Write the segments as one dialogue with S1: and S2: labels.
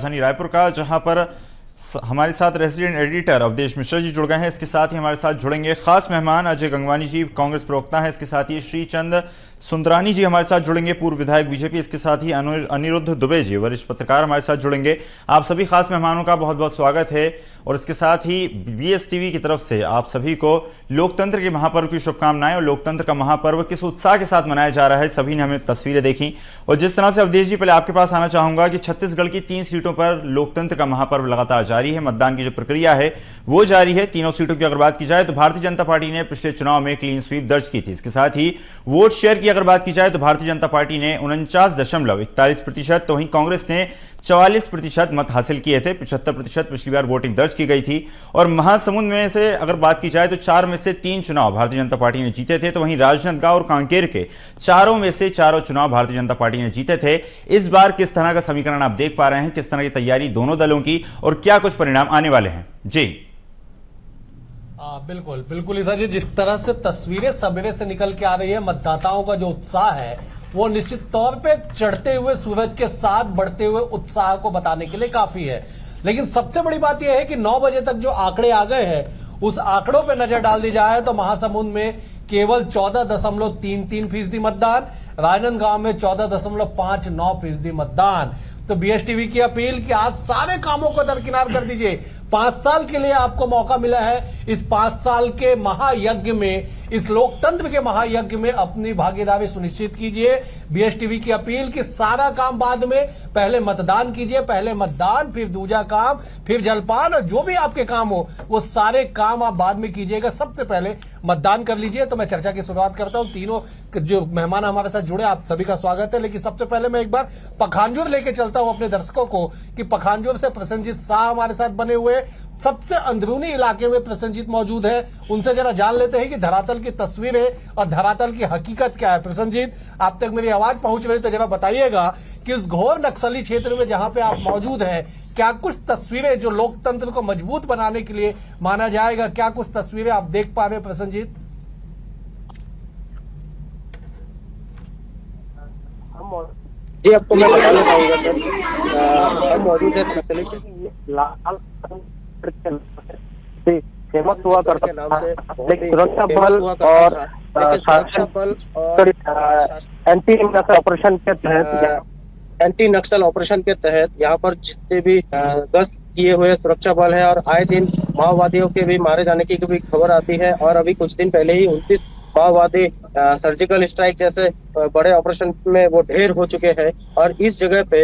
S1: राजधानी रायपुर का, जहां पर हमारे साथ रेजिडेंट एडिटर अवधेश मिश्रा जी जुड़ गए हैं। इसके साथ ही हमारे साथ जुड़ेंगे खास मेहमान अजय गंगवानी जी, कांग्रेस प्रवक्ता हैं। इसके साथ ही श्रीचंद सुंदरानी जी हमारे साथ जुड़ेंगे, पूर्व विधायक बीजेपी। इसके साथ ही अनिरुद्ध दुबे जी, वरिष्ठ पत्रकार, हमारे साथ जुड़ेंगे। आप सभी खास मेहमानों का बहुत बहुत स्वागत है। और इसके साथ ही BSTV की तरफ से आप सभी को लोकतंत्र के महापर्व की शुभकामनाएं। और लोकतंत्र का महापर्व किस उत्साह के साथ मनाया जा रहा है, सभी ने हमें तस्वीरें देखी। और जिस तरह से अवधेश जी, पहले आपके पास आना चाहूंगा कि छत्तीसगढ़ की 3 सीटों पर लोकतंत्र का महापर्व लगातार जारी है। मतदान की जो प्रक्रिया है वो जारी है। तीनों सीटों की अगर बात की जाए तो भारतीय जनता पार्टी ने पिछले चुनाव में क्लीन स्वीप दर्ज की थी। इसके साथ ही वोट शेयर की अगर बात की जाए तो भारतीय जनता पार्टी ने 49.41%, तो वहीं कांग्रेस ने 44% मत हासिल किए थे। 75% पिछली बार वोटिंग दर्ज की गई थी। और महासमुंद में से अगर बात की जाए तो 4 में से 3 चुनाव भारतीय जनता पार्टी ने जीते थे। तो वहीं राजनांदगांव और कांकेर के 4 में से 4 चुनाव भारतीय जनता पार्टी ने जीते थे। इस बार किस तरह का समीकरण आप देख पा रहे हैं, किस तरह की तैयारी दोनों दलों की, और क्या कुछ परिणाम आने वाले हैं? जी
S2: बिल्कुल बिल्कुल ईसा जी, जिस तरह से तस्वीरें सवेरे से निकल के आ रही है, मतदाताओं का जो उत्साह है वो निश्चित तौर पे चढ़ते हुए सूरज के साथ बढ़ते हुए उत्साह को बताने के लिए काफी है। लेकिन सबसे बड़ी बात यह है कि 9 बजे तक जो आंकड़े आ गए हैं, उस आंकड़ों पे नजर डाल दी जाए तो महासमुंद में केवल 14.33% मतदान, राजनांदगांव में 14.59% मतदान। तो BSTV की अपील कि आज सारे कामों को दरकिनार कर दीजिए। 5 साल के लिए आपको मौका मिला है। इस 5 साल के महायज्ञ में, इस लोकतंत्र के महायज्ञ में अपनी भागीदारी सुनिश्चित कीजिए। BSTV की अपील कि सारा काम बाद में, पहले मतदान कीजिए, पहले मतदान, फिर दूजा काम, फिर जलपान, और जो भी आपके काम हो वो सारे काम आप बाद में कीजिएगा। सबसे पहले मतदान कर लीजिए। तो मैं चर्चा की शुरुआत करता हूं। तीनों जो मेहमान हमारे साथ जुड़े, आप सभी का स्वागत है। लेकिन सबसे पहले मैं एक बार पखानजोर लेके चलता हूं अपने दर्शकों को कि पखानजोर से प्रसन्नजीत शाह हमारे साथ बने हुए, सबसे अंदरूनी इलाके में प्रसन्नजीत मौजूद है। उनसे जरा जान लेते हैं कि धरातल की तस्वीरें और धरातल की हकीकत क्या है। प्रसन्नजीत, आप तक मेरी आवाज पहुंच रही, तो जरा बताइएगा कि उस घोर नक्सली क्षेत्र में जहां पे आप मौजूद हैं, क्या कुछ तस्वीरें जो लोकतंत्र को मजबूत बनाने के लिए माना जाएगा, क्या कुछ तस्वीरें आप देख पा रहे हैं प्रसन्नजीत?
S3: जी, आपको मैं बताना चाहूंगा सर, हम मौजूद है नक्सली क्षेत्र लाल फेमस हुआ करता नाम से सुरक्षा बल और शासन बल और एंटी नक्सल ऑपरेशन के तहत यहाँ पर जितने भी गश्त किए हुए सुरक्षा बल है, और आए दिन माओवादियों के भी मारे जाने की भी खबर आती है। और अभी कुछ दिन पहले ही 29 माओवादी सर्जिकल स्ट्राइक जैसे बड़े ऑपरेशन में वो ढेर हो चुके हैं। और इस जगह पे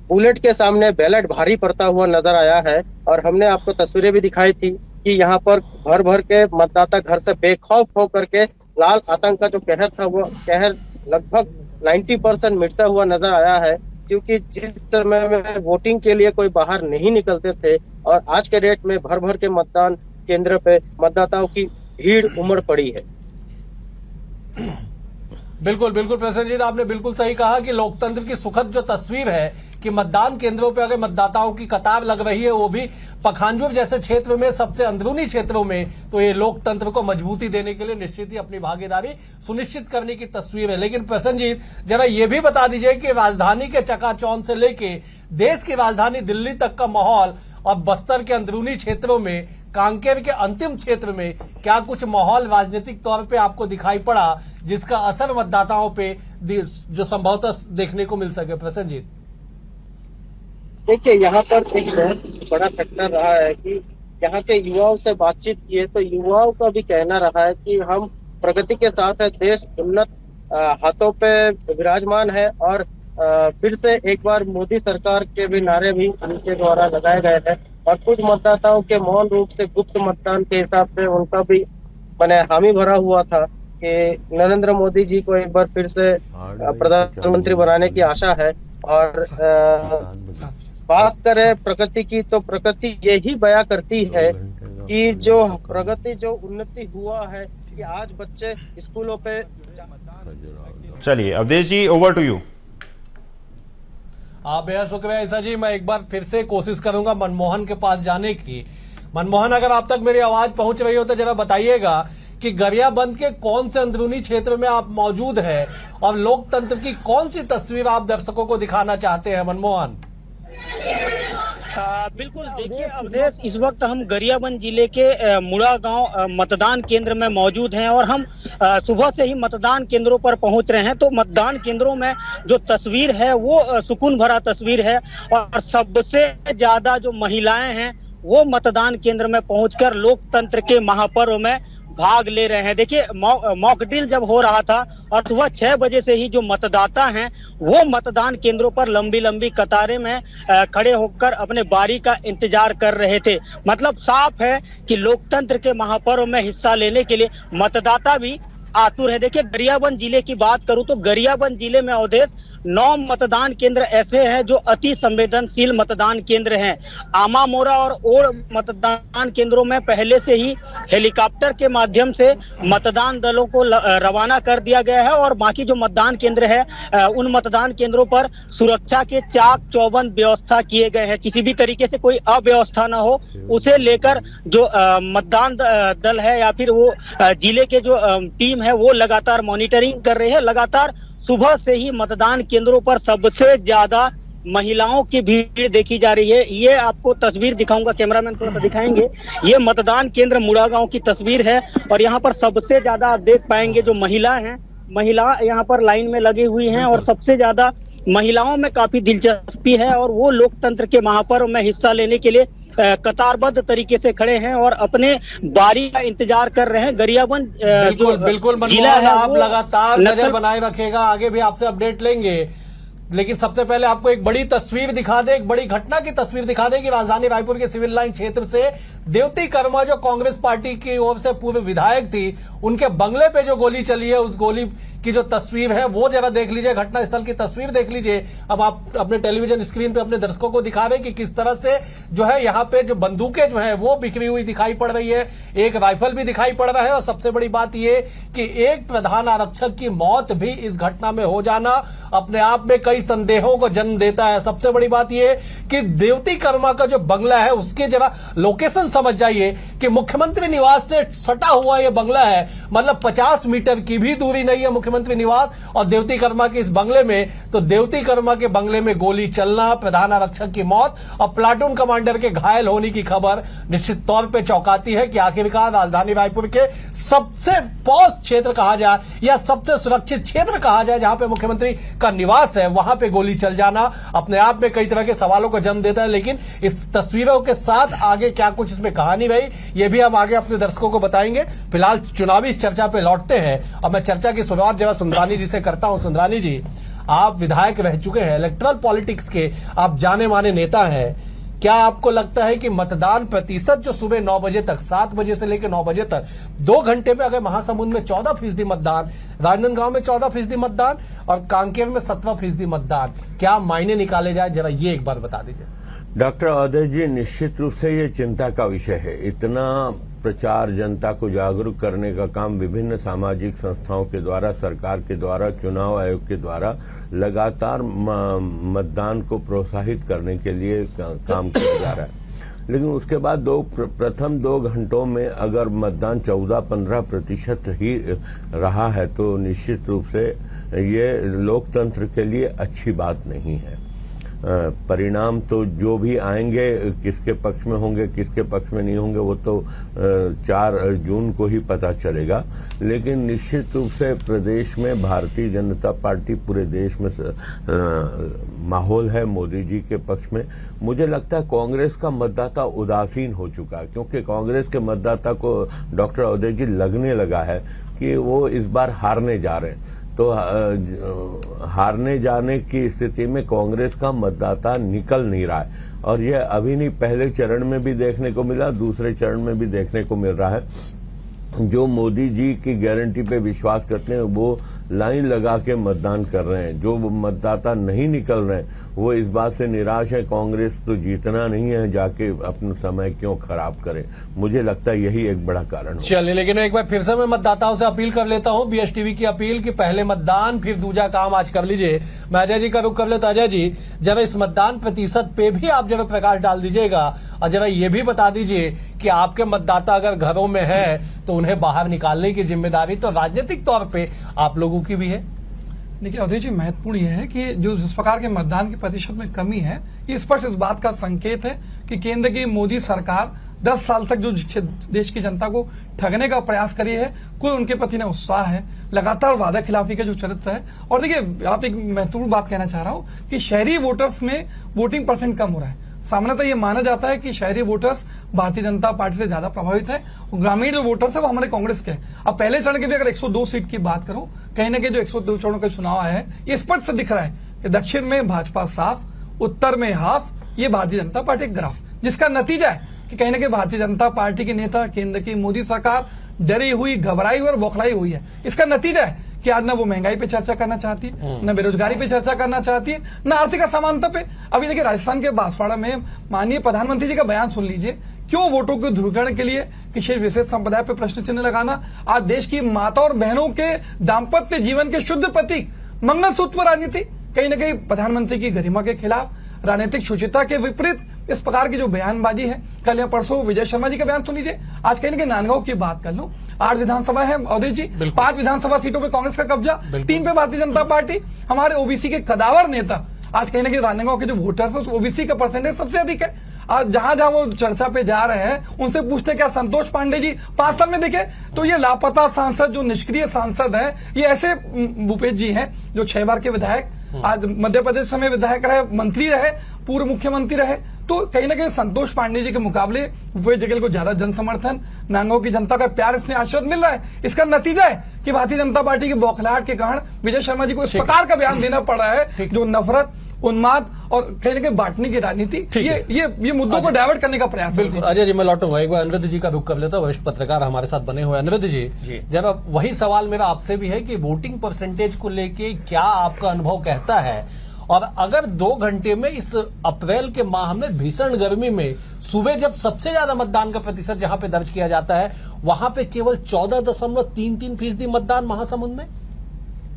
S3: बुलेट के सामने बैलेट भारी पड़ता हुआ नजर आया है। और हमने आपको तस्वीरें भी दिखाई थी कि यहाँ पर भर भर के मतदाता घर से बेखौफ होकर के लाल आतंक का जो कहर था, वो कहर लगभग 90% मिटता हुआ नजर आया है। क्योंकि जिस समय में वोटिंग के लिए कोई बाहर नहीं निकलते थे, और आज के डेट में भर भर के मतदान केंद्र पे मतदाताओं की भीड़ उमड़ पड़ी है।
S2: बिल्कुल बिल्कुल प्रसन्नजीत, आपने बिल्कुल सही कहा कि लोकतंत्र की सुखद जो तस्वीर है कि मतदान केंद्रों पर अगर मतदाताओं की कतार लग रही है, वो भी पखानजोर जैसे क्षेत्र में, सबसे अंदरूनी क्षेत्रों में, तो ये लोकतंत्र को मजबूती देने के लिए निश्चित ही अपनी भागीदारी सुनिश्चित करने की तस्वीर है। लेकिन प्रसन्नजीत, जरा ये भी बता दीजिए कि राजधानी के चकाचौंध से लेके देश की राजधानी दिल्ली तक का माहौल, और बस्तर के अंदरूनी क्षेत्रों में, कांकेर के अंतिम क्षेत्र में क्या कुछ माहौल राजनीतिक तौर पे आपको दिखाई पड़ा जिसका असर मतदाताओं पे जो संभवतः देखने को मिल सके? प्रसन्नजीत,
S3: देखिए, यहाँ पर एक बहुत बड़ा फैक्टर रहा है कि यहाँ के युवाओं से बातचीत किए तो युवाओं का भी कहना रहा है कि हम प्रगति के साथ है, देश उन्नत हाथों पे विराजमान है। और फिर से एक बार मोदी सरकार के भी नारे भी उनके द्वारा लगाए गए हैं। और कुछ मतदाताओं के मौन रूप से गुप्त मतदान के हिसाब से उनका भी मैंने हामी भरा हुआ था कि नरेंद्र मोदी जी को एक बार फिर से प्रधानमंत्री बनाने की आशा है। और बात करें प्रगति की, तो प्रगति यही बयां करती है कि जो प्रगति, जो उन्नति हुआ है कि आज बच्चे स्कूलों पे।
S1: चलिए अवधेश जी, ओवर टू यू।
S2: बेहद शुक्रिया ईसा जी। मैं एक बार फिर से कोशिश करूंगा मनमोहन के पास जाने की। मनमोहन, अगर आप तक मेरी आवाज पहुंच रही हो तो जरा बताइएगा कि गरियाबंद के कौन से अंदरूनी क्षेत्र में आप मौजूद हैं और लोकतंत्र की कौन सी तस्वीर आप दर्शकों को दिखाना चाहते हैं? मनमोहन।
S4: बिल्कुल, देखिए अवधेश, इस वक्त हम गरियाबंद जिले के मुड़ा गांव मतदान केंद्र में मौजूद हैं और हम सुबह से ही मतदान केंद्रों पर पहुंच रहे हैं। तो मतदान केंद्रों में जो तस्वीर है वो सुकून भरा तस्वीर है और सबसे ज्यादा जो महिलाएं हैं वो मतदान केंद्र में पहुंचकर लोकतंत्र के महापर्व में भाग ले रहे हैं। देखिए मॉक ड्रिल जब हो रहा था और सुबह 6 बजे से ही जो मतदाता हैं वो मतदान केंद्रों पर लंबी लंबी कतारें में खड़े होकर अपने बारी का इंतजार कर रहे थे। मतलब साफ है कि लोकतंत्र के महापर्व में हिस्सा लेने के लिए मतदाता भी आतुर है। देखिए गरियाबंद जिले की बात करूं तो गरियाबंद जिले में अवधेश 9 मतदान केंद्र ऐसे हैं जो अति संवेदनशील मतदान केंद्र हैं। आमा मोरा और ओड़ मतदान केंद्रों में पहले से ही हेलीकॉप्टर के माध्यम से मतदान दलों को रवाना कर दिया गया है और बाकी जो मतदान केंद्र है उन मतदान केंद्रों पर सुरक्षा के चाक चौबंद व्यवस्था किए गए हैं। किसी भी तरीके से कोई अव्यवस्था न हो उसे लेकर जो मतदान दल है या फिर वो जिले के जो टीम है वो लगातार मॉनिटरिंग कर रही है। लगातार सुबह से ही मतदान केंद्रों पर सबसे ज्यादा महिलाओं की भीड़ देखी जा रही है। ये आपको तस्वीर दिखाऊंगा, कैमरामैन थोड़ा सा दिखाएंगे। ये मतदान केंद्र मुड़ा गांव की तस्वीर है और यहाँ पर सबसे ज्यादा आप देख पाएंगे जो महिला हैं, महिला यहाँ पर लाइन में लगी हुई हैं और सबसे ज्यादा महिलाओं में काफी दिलचस्पी है और वो लोकतंत्र के महापर्व में हिस्सा लेने के लिए कतारबद्ध तरीके से खड़े हैं और अपने बारी का इंतजार कर रहे हैं। गरियाबंद
S2: बिल्कुल
S4: जिला है,
S2: आप लगातार नजर बनाए रखेगा, आगे भी आपसे अपडेट लेंगे। लेकिन सबसे पहले आपको एक बड़ी तस्वीर दिखा दे, एक बड़ी घटना की तस्वीर दिखा दे कि राजधानी रायपुर के सिविल लाइन क्षेत्र से देवती कर्मा जो कांग्रेस पार्टी की ओर से पूर्व विधायक थी, उनके बंगले पे जो गोली चली है उस गोली की जो तस्वीर है वो जरा देख लीजिए, घटनास्थल की तस्वीर देख लीजिए। अब आप अपने टेलीविजन स्क्रीन पे अपने दर्शकों को दिखा रहे कि किस तरह से जो है यहाँ पे जो बंदूकें जो है वो बिखरी हुई दिखाई पड़ रही है, एक राइफल भी दिखाई पड़ रहा है और सबसे बड़ी बात ये कि एक प्रधान आरक्षक की मौत भी इस घटना में हो जाना अपने आप में कई संदेहों को जन्म देता है। सबसे बड़ी बात यह कि देवती कर्मा का जो बंगला है उसके जरा लोकेशन समझ जाइए कि मुख्यमंत्री निवास से सटा हुआ यह बंगला है, मतलब 50 मीटर की भी दूरी नहीं है मुख्यमंत्री निवास और देवती कर्मा के इस बंगले में। तो देवती कर्मा के बंगले में गोली चलना, प्रधान आरक्षक की मौत और प्लाटून कमांडर के घायल होने की खबर निश्चित तौर पर चौंकाती है कि आखिरकार राजधानी रायपुर के सबसे पॉश क्षेत्र कहा जाए या सबसे सुरक्षित क्षेत्र कहा जाए जहां पे मुख्यमंत्री का निवास है, वहां पे गोली चल जाना अपने आप में कई तरह के सवालों को जन्म देता है। लेकिन इस तस्वीरों के साथ आगे क्या कुछ इसमें कहानी रही ये भी हम आगे अपने दर्शकों को बताएंगे। फिलहाल चुनावी इस चर्चा पे लौटते हैं और मैं चर्चा की शुरुआत जरा सुंदरानी जी से करता हूं। सुंदरानी जी, आप विधायक रह चुके हैं, इलेक्टोरल पॉलिटिक्स के आप जाने माने नेता हैं, क्या आपको लगता है कि मतदान प्रतिशत जो सुबह 9 बजे तक, 7 बजे से लेकर 9 बजे तक 2 घंटे में अगर महासमुंद में 14% मतदान, राजनांदगांव में 14% मतदान और कांकेर में 17% मतदान, क्या मायने निकाले जाए, जरा ये एक बार बता दीजिए।
S5: डॉक्टर अवधेश जी, निश्चित रूप से ये चिंता का विषय है। इतना प्रचार, जनता को जागरूक करने का काम विभिन्न सामाजिक संस्थाओं के द्वारा, सरकार के द्वारा, चुनाव आयोग के द्वारा लगातार मतदान को प्रोत्साहित करने के लिए काम किया जा रहा है। लेकिन उसके बाद प्रथम 2 घंटों में अगर मतदान 14-15% ही रहा है तो निश्चित रूप से ये लोकतंत्र के लिए अच्छी बात नहीं है। परिणाम तो जो भी आएंगे, किसके पक्ष में होंगे किसके पक्ष में नहीं होंगे, वो तो 4 जून को ही पता चलेगा। लेकिन निश्चित रूप से प्रदेश में भारतीय जनता पार्टी, पूरे देश में माहौल है मोदी जी के पक्ष में। मुझे लगता है कांग्रेस का मतदाता उदासीन हो चुका है, क्योंकि कांग्रेस के मतदाता को डॉक्टर अवधेश जी लगने लगा है कि वो इस बार हारने जा रहे हैं। तो हारने जाने की स्थिति में कांग्रेस का मतदाता निकल नहीं रहा है और यह अभी नहीं, पहले चरण में भी देखने को मिला, दूसरे चरण में भी देखने को मिल रहा है। जो मोदी जी की गारंटी पे विश्वास करते हैं वो लाइन लगा के मतदान कर रहे हैं। जो मतदाता नहीं निकल रहे हैं वो इस बात से निराश है, कांग्रेस तो जीतना नहीं है, जाके अपना समय क्यों खराब करे। मुझे लगता है यही एक बड़ा कारण है।
S2: चलिए, लेकिन एक बार फिर से मैं मतदाताओं से अपील कर लेता हूं, बीएसटीवी की अपील कि पहले मतदान फिर दूजा काम आज कर लीजिए। मैं अजय जी का रुख कर लेता। अजय जी, जब इस मतदान प्रतिशत पे भी आप जब प्रकाश डाल दीजिएगा और जब ये भी बता दीजिए कि आपके मतदाता अगर घरों में है तो उन्हें बाहर निकालने की जिम्मेदारी तो राजनीतिक तौर पे आप लोगों की भी है।
S6: देखिए अवधेश जी, महत्वपूर्ण यह है कि जो जिस प्रकार के मतदान के प्रतिशत में कमी है, ये स्पष्ट इस बात का संकेत है कि केंद्र की मोदी सरकार 10 साल तक जो देश की जनता को ठगने का प्रयास करी है, कोई उनके प्रति न उत्साह है, लगातार वादा खिलाफी का जो चरित्र है। और देखिए, आप एक महत्वपूर्ण बात कहना चाह रहा हूं कि शहरी वोटर्स में वोटिंग परसेंट कम हो रहा है। सामान्यतः ये माना जाता है कि शहरी वोटर्स भारतीय जनता पार्टी से ज्यादा प्रभावित है, ग्रामीण जो वोटर्स है वो हमारे कांग्रेस के हैं। अब पहले चरण के भी अगर 102 सीट की बात करूं, कहीं ना कहीं जो 102 चरणों का चुनाव आया है, ये स्पष्ट से दिख रहा है कि दक्षिण में भाजपा साफ, उत्तर में हाफ, ये भारतीय जनता पार्टी का ग्राफ, जिसका नतीजा है कि कहीं ना कहीं भारतीय जनता पार्टी के नेता, केंद्र की मोदी सरकार डरी हुई, घबराई हुई और बौखलाई हुई है। इसका नतीजा है कि आज ना वो महंगाई पे चर्चा करना चाहती है, न बेरोजगारी पे चर्चा करना चाहती है, न आर्थिक असमानता पे। अभी देखिए, राजस्थान के बांसवाड़ा में माननीय प्रधानमंत्री जी का बयान सुन लीजिए, क्यों वोटों के ध्रुवीकरण के लिए किसी विशेष संप्रदाय पे प्रश्न चिन्ह लगाना। आज देश की माता और बहनों के दाम्पत्य जीवन के शुद्ध प्रतीक मंगलसूत्र पर राजनीति, कहीं ना कहीं प्रधानमंत्री की गरिमा के खिलाफ, राजनीतिक शुचिता के विपरीत इस प्रकार की जो बयानबाजी है। कल या परसों विजय शर्मा जी का बयान सुन लीजिए। आज कहीं ना कहीं नांदगांव की बात कर लो, 8 विधानसभा है अवधेश जी, 5 विधानसभा सीटों पे कांग्रेस का कब्जा, 3 पे भारतीय जनता पार्टी। हमारे ओबीसी के कदावर नेता आज कहीं ना कहीं राजनांदगांव के जो वोटर्स है, ओबीसी का परसेंटेज सबसे अधिक है। आज जहां जहां वो चर्चा पे जा रहे हैं, उनसे पूछते क्या संतोष पांडे जी 5 साल में देखे तो ये लापता सांसद, जो निष्क्रिय सांसद है, ये ऐसे भूपेश जी हैं जो 6 बार के विधायक, आज मध्य प्रदेश में विधायक रहे, मंत्री रहे, पूर्व मुख्यमंत्री रहे। तो कहीं ना कहीं संतोष पांडे जी के मुकाबले भूपेश बघेल को ज्यादा जन समर्थन, नांदगांव की जनता का प्यार, इसने आशीर्वाद मिल रहा है। इसका नतीजा है कि भारतीय जनता पार्टी की बौखलाहट के कारण विजय शर्मा जी को इस प्रकार का बयान देना पड़ रहा है, जो नफरत, उन्माद और कहीं ना कहीं बांटने की राजनीति, ये मुद्दों को डाइवर्ट करने का प्रयास।
S2: बिल्कुल अजय जी, मैं लौटूंगा एक बार अनिरुद्ध जी का रुख कर लेता हूं, वरिष्ठ पत्रकार हमारे साथ बने हुए। अनिरुद्ध जी, जरा वही सवाल मेरा आपसे भी है कि वोटिंग परसेंटेज को लेके क्या आपका अनुभव कहता है, और अगर 2 घंटे में इस अप्रैल के माह में भीषण गर्मी में सुबह जब सबसे ज्यादा मतदान का प्रतिशत जहां पे दर्ज किया जाता है, वहां पे केवल 14.33% मतदान महासमुंद में।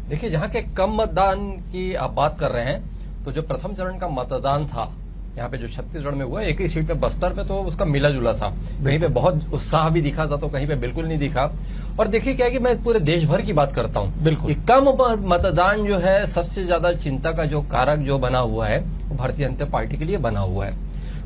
S7: देखिए, जहां के कम मतदान की आप बात कर रहे हैं, तो जो प्रथम चरण का मतदान था यहाँ पे जो छत्तीसगढ़ में हुआ, एक ही सीट पे बस्तर में, तो उसका मिला जुला था। कहीं पे बहुत उत्साह भी दिखा था, तो कहीं पे बिल्कुल नहीं दिखा। और देखिए क्या है कि मैं पूरे देश भर की बात करता हूँ,
S2: बिल्कुल
S7: कम मतदान जो है सबसे ज्यादा चिंता का जो कारक जो बना हुआ है, वो भारतीय जनता पार्टी के लिए बना हुआ है।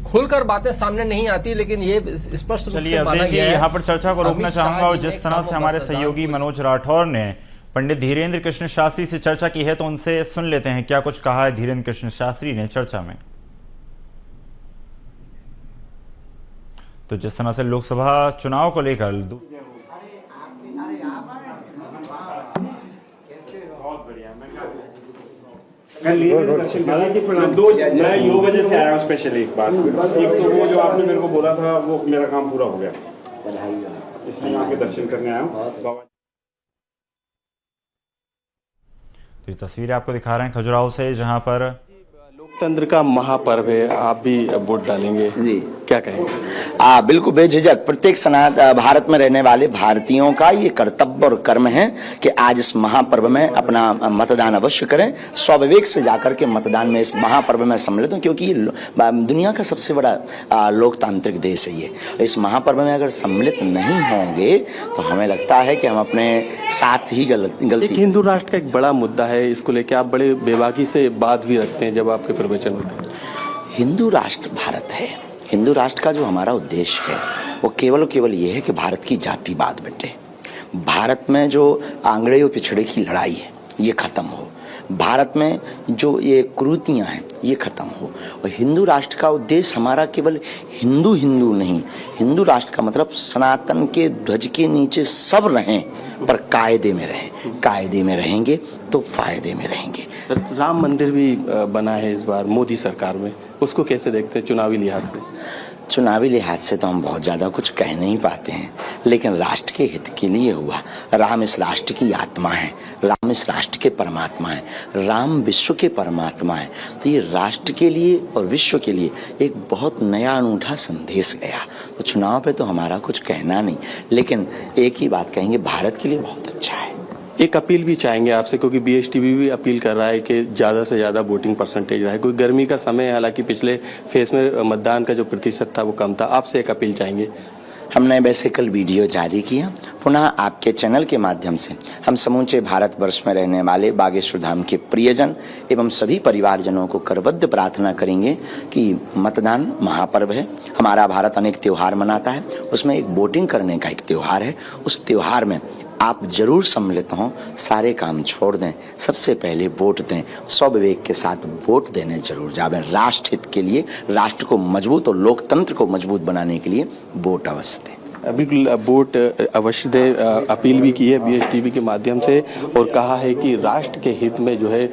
S7: खुलकर बातें सामने नहीं आती, लेकिन ये स्पष्ट रूप से माना गया है।
S1: यहाँ पर चर्चा को रोकना चाहूंगा, और जिस तरह से हमारे सहयोगी मनोज राठौर ने पंडित धीरेन्द्र कृष्ण शास्त्री से चर्चा की है, तो उनसे सुन लेते हैं क्या कुछ कहा है धीरेन्द्र कृष्ण शास्त्री ने चर्चा में। तो जिस तरह से लोकसभा चुनाव को लेकर
S8: मैं यो वजह से आया हूँ स्पेशल। एक बात, एक तो वो जो आपने मेरे को बोला था, वो मेरा काम पूरा हो गया, इसलिए मैं आके दर्शन करने आया हूँ।
S1: तो ये तस्वीरें आपको दिखा रहे हैं खजुराहो से, जहां पर
S9: लोकतंत्र का महापर्व है, आप भी वोट डालेंगे जी, क्या कहेंगे?
S10: बिल्कुल बेझिझक प्रत्येक भारत में रहने वाले भारतीयों का ये कर्तव्य और कर्म है कि आज इस महापर्व में अपना मतदान अवश्य करें, स्वविवेक से जाकर के मतदान में इस महापर्व में सम्मिलित हों, क्योंकि ये दुनिया का सबसे बड़ा लोकतांत्रिक देश है ये। इस महापर्व में अगर सम्मिलित नहीं होंगे तो हमें लगता है कि हम अपने साथ ही गलती।
S9: हिंदू राष्ट्र का एक बड़ा मुद्दा है, इसको लेकर आप बड़े बेबाकी से बात भी रखते हैं जब आपके प्रवचन होते हैं।
S10: हिंदू राष्ट्र भारत है। हिंदू राष्ट्र का जो हमारा उद्देश्य है वो केवल ये है कि भारत की जातिवाद मिटे, भारत में जो आंगड़े और पिछड़े की लड़ाई है ये खत्म हो, भारत में जो ये कुरीतियां हैं ये खत्म हो। और हिंदू राष्ट्र का उद्देश्य हमारा केवल हिंदू नहीं, हिंदू राष्ट्र का मतलब सनातन के ध्वज के नीचे सब रहें पर कायदे में रहें। कायदे में रहेंगे तो फायदे में रहेंगे।
S9: राम मंदिर भी बना है इस बार मोदी सरकार में, उसको कैसे देखते हैं चुनावी लिहाज से?
S10: चुनावी लिहाज से तो हम बहुत ज़्यादा कुछ कह नहीं पाते हैं, लेकिन राष्ट्र के हित के लिए हुआ। राम इस राष्ट्र की आत्मा है, राम इस राष्ट्र के परमात्मा है, राम विश्व के परमात्मा है। तो ये राष्ट्र के लिए और विश्व के लिए एक बहुत नया अनूठा संदेश गया। तो चुनाव पे तो हमारा कुछ कहना नहीं, लेकिन एक ही बात कहेंगे, भारत के लिए बहुत अच्छा है।
S9: एक अपील भी चाहेंगे आपसे, क्योंकि बीएसटीवी भी अपील कर रहा है कि ज़्यादा से ज़्यादा वोटिंग परसेंटेज रहे। कोई गर्मी का समय है, हालांकि पिछले फेज में मतदान का जो प्रतिशत था वो कम था, आपसे एक अपील चाहेंगे।
S10: हमने वैसे कल वीडियो जारी किया। पुनः आपके चैनल के माध्यम से हम समूचे भारतवर्ष में रहने वाले बागेश्वर धाम के प्रियजन एवं सभी परिवारजनों को करबद्ध प्रार्थना करेंगे कि मतदान महापर्व है। हमारा भारत अनेक त्योहार मनाता है, उसमें एक वोटिंग करने का एक त्योहार है। उस त्योहार में आप जरूर सम्मिलित हों, सारे काम छोड़ दें, सबसे पहले वोट दें, स्वविवेक के साथ वोट देने जरूर जावें। राष्ट्र हित के लिए, राष्ट्र को मजबूत और लोकतंत्र को मजबूत बनाने के लिए वोट अवश्य दें।
S9: बिल्कुल वोट अवश्य दे अपील भी की है BSTV के माध्यम से और कहा है कि राष्ट्र के हित में जो है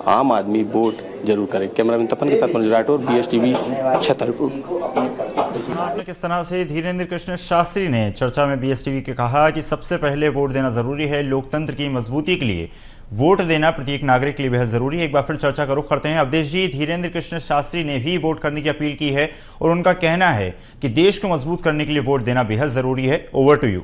S9: आम आदमी वोट जरूर करे। कैमरामैन तपन के साथ मनोज राठौर, BSTV, छतरपुर।
S1: आपने किस तरह से धीरेन्द्र कृष्ण शास्त्री ने चर्चा में BSTV के कहा कि सबसे पहले वोट देना जरूरी है, लोकतंत्र की मजबूती के लिए वोट देना प्रत्येक नागरिक के लिए बेहद जरूरी है। एक बार फिर चर्चा का रुख करते हैं। अवधेश जी, धीरेन्द्र कृष्ण शास्त्री ने भी वोट करने की अपील की है और उनका कहना है कि देश को मजबूत करने के लिए वोट देना बेहद जरूरी है। Over to you.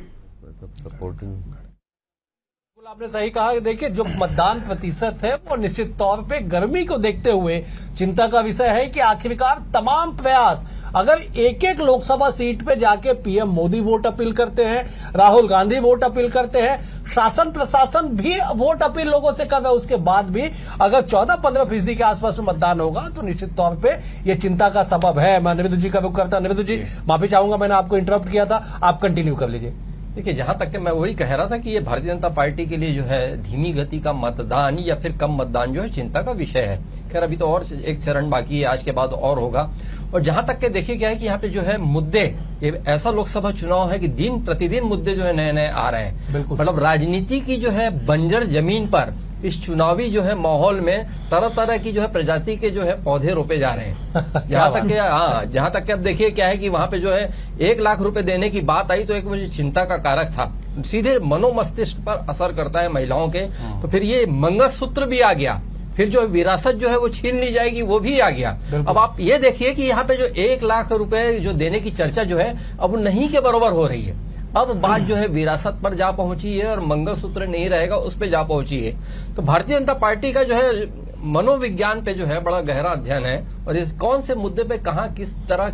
S2: आपने सही कहा कि देखिए जो मतदान प्रतिशत है वो निश्चित तौर पे गर्मी को देखते हुए चिंता का विषय है कि आखिरकार तमाम प्रयास अगर एक एक लोकसभा सीट पे जाके PM मोदी वोट अपील करते हैं, राहुल गांधी वोट अपील करते हैं, शासन प्रशासन भी वोट अपील लोगों से कर रहा है, उसके बाद भी अगर 14-15% के आसपास में मतदान होगा तो निश्चित तौर पे ये चिंता का सबब है। मैं निवेदु जी का रुख करता। निवेदु जी, माफी चाहूंगा, मैंने आपको इंटरप्ट किया था, आप कंटिन्यू कर लीजिए।
S7: देखिए, जहां तक कि मैं वही कह रहा था कि ये भारतीय जनता पार्टी के लिए जो है धीमी गति का मतदान या फिर कम मतदान जो है चिंता का विषय है। खैर अभी तो और एक चरण बाकी है, आज के बाद और होगा। और जहां तक के देखिए क्या है कि यहाँ पे जो है मुद्दे, ये ऐसा लोकसभा चुनाव है कि दिन प्रतिदिन मुद्दे जो है नए नए आ रहे हैं। मतलब राजनीति की जो है बंजर जमीन पर इस चुनावी जो है माहौल में तरह तरह की जो है प्रजाति के जो है पौधे रोपे जा रहे हैं। जहां तक के अब देखिए क्या है कि वहां पे जो है 1 लाख रुपए देने की बात आई तो एक मुझे चिंता का कारक था, सीधे मनोमस्तिष्क पर असर करता है महिलाओं के। तो फिर ये मंगलसूत्र भी आ गया, फिर जो विरासत जो है वो छीन ली जाएगी वो भी आ गया। अब आप ये देखिए कि यहाँ पे जो 1 लाख रुपए जो देने की चर्चा जो है अब नहीं के बराबर हो रही है। अब बात जो है विरासत पर जा पहुंची है और मंगलसूत्र नहीं रहेगा उस पे जा पहुंची है। तो भारतीय जनता पार्टी का जो है मनोविज्ञान पे जो है बड़ा गहरा अध्ययन है और इस कौन से मुद्दे पे कहां किस तरह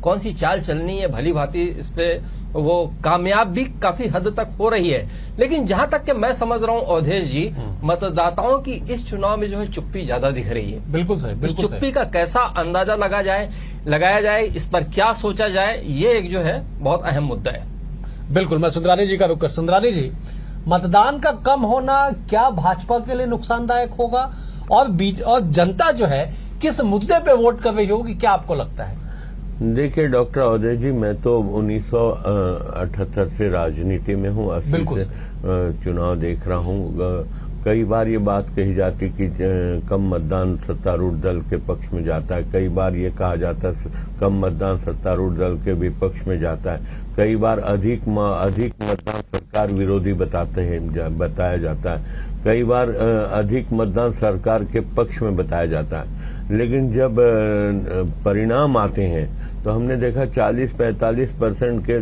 S7: कौन सी चाल चलनी है भली भांति इस पे वो कामयाब भी काफी हद तक हो रही है। लेकिन जहां तक कि मैं समझ रहा हूं अवधेश जी, मतदाताओं की इस चुनाव में जो है चुप्पी ज्यादा दिख रही है।
S2: बिल्कुल सही, बिल्कुल
S7: इस चुप्पी का कैसा अंदाजा लगाया जाए, इस पर क्या सोचा जाए, ये एक जो है बहुत अहम मुद्दा है।
S2: बिल्कुल, मैं सुंदरानी जी का रुख कर। सुंदरानी जी, मतदान का कम होना क्या भाजपा के लिए नुकसानदायक होगा और जनता जो है किस मुद्दे पे वोट कर रही होगी, क्या आपको लगता है?
S5: देखिए डॉक्टर अवधेश जी, मैं तो 1978 से राजनीति में हूँ, 80 से चुनाव देख रहा हूँ। कई बार ये बात कही जाती कि कम मतदान सत्तारूढ़ दल के पक्ष में जाता है, कई बार ये कहा जाता है कम मतदान सत्तारूढ़ दल के विपक्ष में जाता है, कई बार अधिक मतदान सरकार विरोधी बताया जाता है, कई बार अधिक मतदान सरकार के पक्ष में बताया जाता है। लेकिन जब परिणाम आते हैं तो हमने देखा 40-45% के